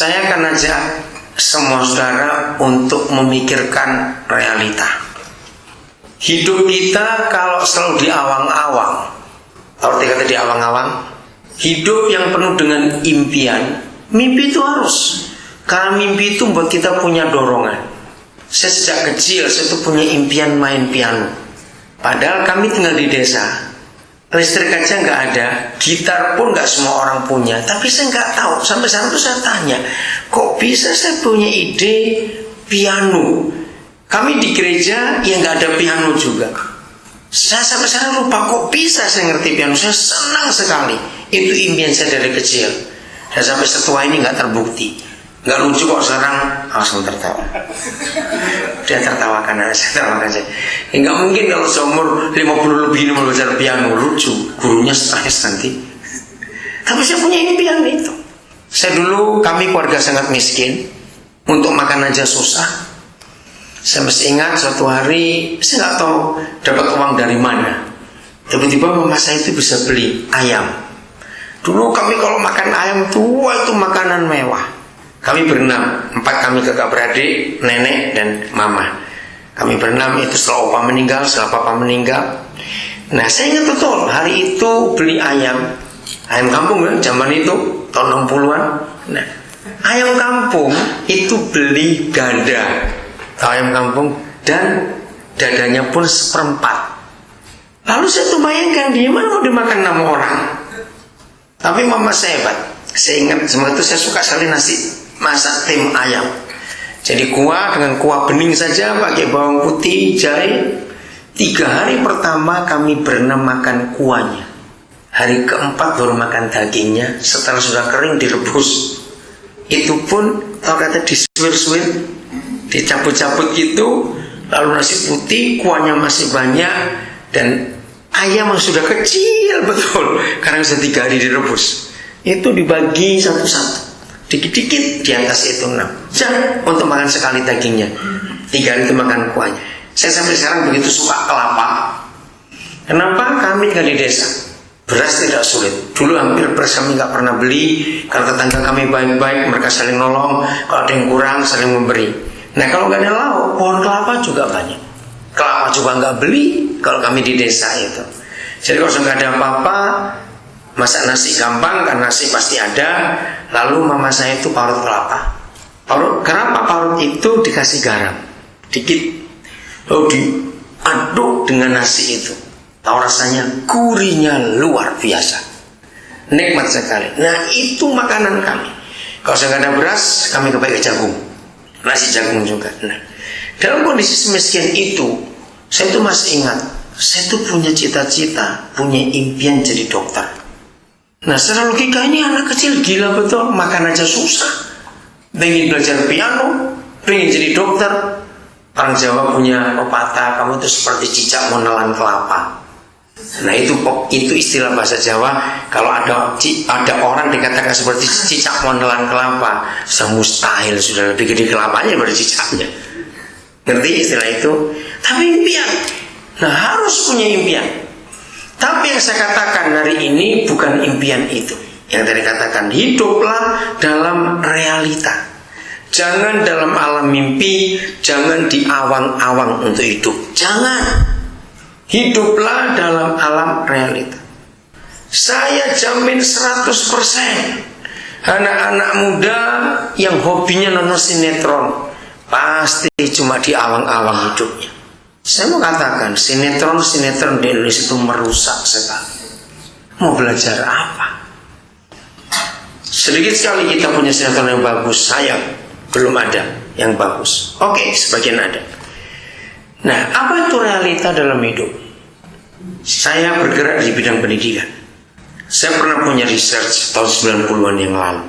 Saya akan ajak semua saudara untuk memikirkan realita. Hidup kita kalau selalu diawang-awang, kalau dikata diawang-awang, hidup yang penuh dengan impian. Mimpi itu harus, karena mimpi itu membuat kita punya dorongan. Saya sejak kecil saya tuh punya impian main piano. Padahal kami tinggal di desa, listrik aja nggak ada, gitar pun nggak semua orang punya. Tapi saya nggak tahu, sampai sekarang tuh saya tanya, kok bisa saya punya ide piano? Kami di gereja yang nggak ada piano juga. Saya sampai sekarang lupa kok bisa saya ngerti piano. Saya senang sekali. Itu impian saya dari kecil. Dan sampai setua ini nggak terbukti. Nggak lucu kok sekarang langsung tertawa. Dia tertawakan, saya tertawakan saya. Nggak mungkin kalau seumur 50 lebih ini mau belajar piano, lucu. Gurunya stres nanti. Tapi saya punya impian itu. Saya dulu, kami keluarga sangat miskin. Untuk makan aja susah. Saya masih ingat suatu hari, saya nggak tahu dapat uang dari mana. Tiba-tiba mama saya itu bisa beli ayam. Dulu kami kalau makan ayam tua itu makanan mewah. Kami berenam, 4 kami kakak beradik, nenek dan mama. Kami berenam itu setelah opa meninggal, setelah papa meninggal. Nah saya ingat betul hari itu beli ayam kampung ya, zaman itu tahun 60-an. Nah ayam kampung itu beli dada. Ayam kampung dan dadanya pun 1/4. Lalu saya tuh bayangkan gimana mau dimakan 6 orang. Tapi mama saya hebat. Saya ingat semua itu saya suka sekali nasi masak tim ayam. Jadi kuah dengan kuah bening saja pakai bawang putih, jahe. 3 hari pertama kami berenam makan kuahnya. Hari keempat baru makan dagingnya. Setelah sudah kering direbus. Itu pun kalau kata disuir-suir, dicabut-cabut gitu, lalu nasi putih, kuahnya masih banyak, dan ayam yang sudah kecil betul, karena sudah 3 hari direbus. Itu dibagi satu-satu, dikit-dikit di atas itu 6. Jangan untuk makan sekali dagingnya, 3 hari itu makan kuahnya. Saya sampai sekarang begitu suka kelapa. Kenapa? Kami tinggal di desa, beras tidak sulit. Dulu hampir beras kami nggak pernah beli, karena tetangga kami baik-baik, mereka saling nolong. Kalau ada yang kurang saling memberi. Nah kalau nggak ada lauk, pohon kelapa juga banyak. Kelapa juga nggak beli kalau kami di desa itu. Jadi kalau nggak ada apa-apa, masak nasi gampang, karena nasi pasti ada. Lalu mama saya itu parut kelapa. Kenapa parut itu dikasih garam dikit, lalu diaduk dengan nasi itu. Tahu rasanya, gurihnya luar biasa, nikmat sekali. Nah itu makanan kami. Kalau saya nggak ada beras, kami kepakai jagung, nasi jagung juga. Nah, dalam kondisi semiskin itu, saya tuh masih ingat, saya tuh punya cita-cita, punya impian jadi dokter. Nah, secara logika ini anak kecil gila betul, makan aja susah. Pengen belajar piano, pengen jadi dokter. Orang Jawa punya pepatah, kamu itu seperti cicak menelan kelapa. Nah itu istilah bahasa Jawa. Kalau ada orang dikatakan seperti cicak menelan kelapa, mustahil, sudah lebih gede kelapanya daripada cicaknya. Ngerti istilah itu? Tapi impian. Nah harus punya impian. Tapi yang saya katakan hari ini bukan impian itu. Yang tadi katakan, hiduplah dalam realita. Jangan dalam alam mimpi, jangan diawang-awang untuk hidup. Jangan. Hiduplah dalam alam realita. Saya jamin 100% anak-anak muda yang hobinya nonton sinetron pasti cuma di awang-awang hidupnya. Saya mau katakan, sinetron di Indonesia itu merusak sekali. Mau belajar apa? Sedikit sekali kita punya sinetron yang bagus. Sayang, belum ada yang bagus. Oke, sebagian ada. Nah, apa itu realita dalam hidup? Saya bergerak di bidang pendidikan. Saya pernah punya research tahun 90-an yang lalu.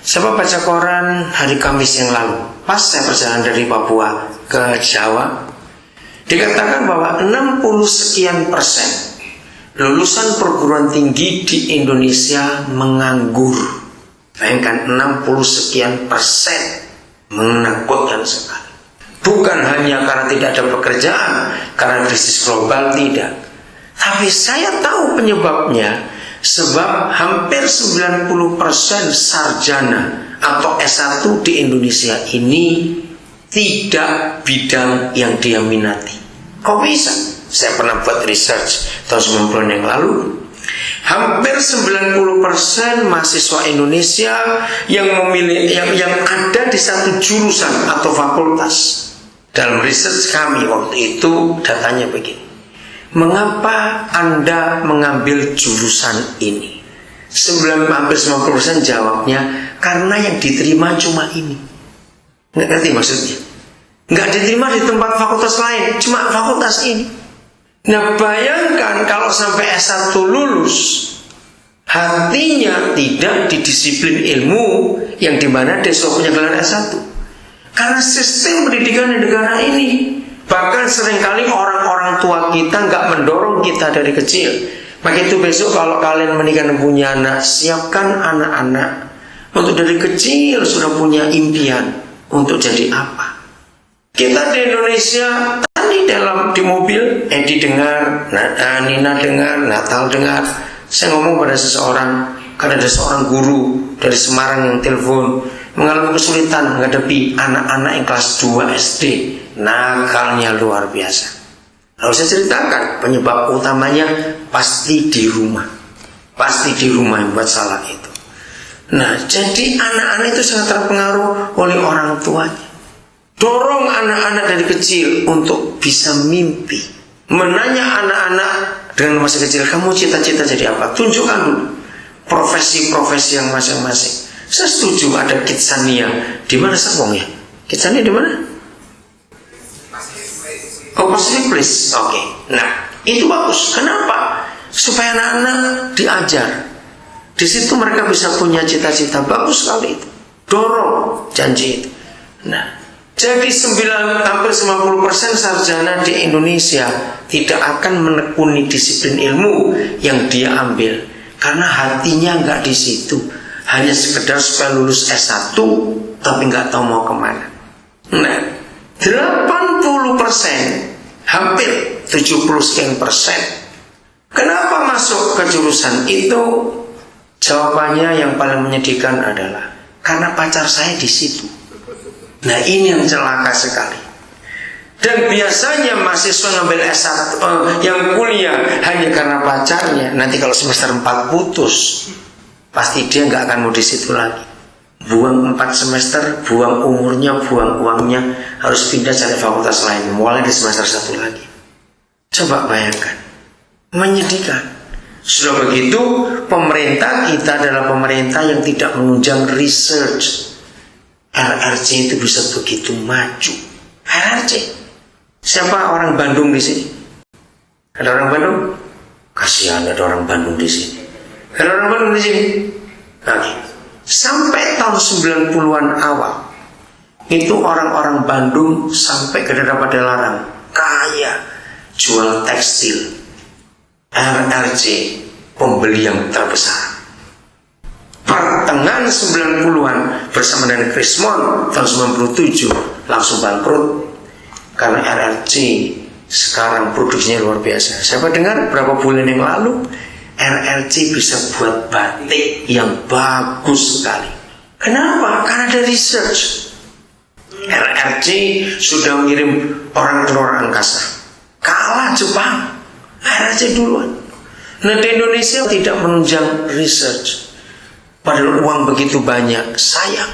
Saya baca koran hari Kamis yang lalu, pas saya perjalanan dari Papua ke Jawa, dikatakan bahwa 60% lulusan perguruan tinggi di Indonesia menganggur. Bayangkan, 60% menakutkan sekali. Bukan hanya karena tidak ada pekerjaan, karena krisis global, tidak. Tapi saya tahu penyebabnya, sebab hampir 90% sarjana atau S1 di Indonesia ini tidak bidang yang dia minati. Kok bisa? Saya pernah buat research tahun 90-an yang lalu. Hampir 90% mahasiswa Indonesia yang memilih yang ada di satu jurusan atau fakultas. Dalam research kami waktu itu datanya begini. Mengapa Anda mengambil jurusan ini? Hampir 90% jawabnya karena yang diterima cuma ini. Nggak ngerti maksudnya? Nggak diterima di tempat fakultas lain, cuma fakultas ini. Nah, bayangkan kalau sampai S1 lulus, hatinya tidak di disiplin ilmu yang dimana dia sudah punya gelar S1. Karena sistem pendidikan di negara ini, bahkan seringkali orang-orang tua kita nggak mendorong kita dari kecil. Maka itu besok kalau kalian menikah dan punya anak, siapkan anak-anak untuk dari kecil sudah punya impian untuk jadi apa. Kita di Indonesia tadi di mobil, Edi dengar, Nina dengar, Natal dengar. Saya ngomong pada seseorang, karena ada seorang guru dari Semarang yang telepon mengalami kesulitan menghadapi anak-anak yang kelas 2 SD, nakalnya luar biasa. Lalu saya ceritakan penyebab utamanya pasti di rumah yang buat salah itu. Nah, jadi anak-anak itu sangat terpengaruh oleh orang tuanya. Dorong anak-anak dari kecil untuk bisa mimpi. Menanya anak-anak dengan masa kecil, kamu cita-cita jadi apa? Tunjukkan dulu profesi-profesi yang masing-masing. Saya setuju ada Kidsania. Di mana Serpong ya? Kidsania di mana? Oh, Pacific Place. Oke. Nah, itu bagus. Kenapa? Supaya anak-anak diajar. Di situ mereka bisa punya cita-cita. Bagus sekali itu. Dorong janji itu. Nah, jadi hampir 90% sarjana di Indonesia tidak akan menekuni disiplin ilmu yang dia ambil karena hatinya nggak di situ. Hanya sekedar supaya lulus S1 tapi nggak tahu mau kemana. Nah, 80%, hampir 70% kenapa masuk ke jurusan itu? Jawabannya yang paling menyedihkan adalah karena pacar saya di situ. Nah, ini yang celaka sekali. Dan biasanya mahasiswa ngambil S1 yang kuliah hanya karena pacarnya. Nanti kalau semester 4 putus, pasti dia nggak akan mau di situ lagi. Buang 4 semester, buang umurnya, buang uangnya, harus pindah cari fakultas lain, mulai di semester 1 lagi. Coba bayangkan, menyedihkan. Sudah begitu, pemerintah kita adalah pemerintah yang tidak menunjang research. RRC itu bisa begitu maju. RRC. Siapa orang Bandung di sini? Ada orang Bandung? Kasihan ada orang Bandung di sini. Ada orang Bandung di sini? Oke. Sampai tahun 90-an awal, itu orang-orang Bandung sampai ke daerah Padalarang kaya, jual tekstil. RRC pembeli yang terbesar. Pertengahan 90-an bersama dengan Krismon tahun 97 langsung bangkrut karena RRC sekarang produksinya luar biasa. Siapa dengar berapa bulan yang lalu RRC bisa buat batik yang bagus sekali. Kenapa? Karena ada research. RRC sudah mengirim orang ke luar angkasa. Kalah Jepang. RRC duluan. Nah, di Indonesia tidak menunjang research. Padahal uang begitu banyak. Sayang.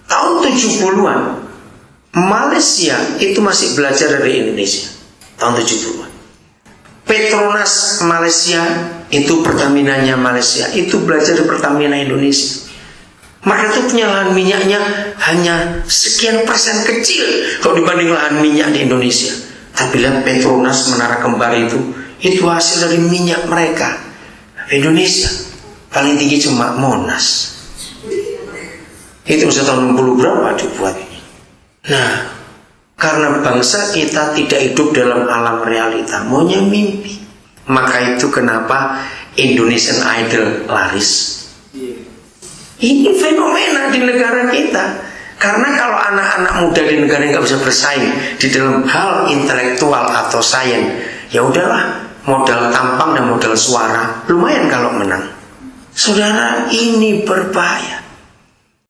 Tahun 70-an Malaysia itu masih belajar dari Indonesia. Tahun 70-an Petronas Malaysia itu, Pertamina-nya Malaysia itu belajar dari Pertamina Indonesia. Mereka itu punya lahan minyaknya hanya sekian persen kecil kalau dibanding lahan minyak di Indonesia. Tapi lihat Petronas Menara Kembar itu hasil dari minyak mereka. Indonesia paling tinggi cuma Monas. Itu bisa tahun 60 berapa dibuat. Nah, karena bangsa kita tidak hidup dalam alam realita, maunya mimpi. Maka itu kenapa Indonesian Idol laris. Ini fenomena di negara kita. Karena kalau anak-anak muda di negara nggak bisa bersaing di dalam hal intelektual atau sains, ya udahlah, modal tampang dan modal suara lumayan kalau menang. Saudara, ini berbahaya.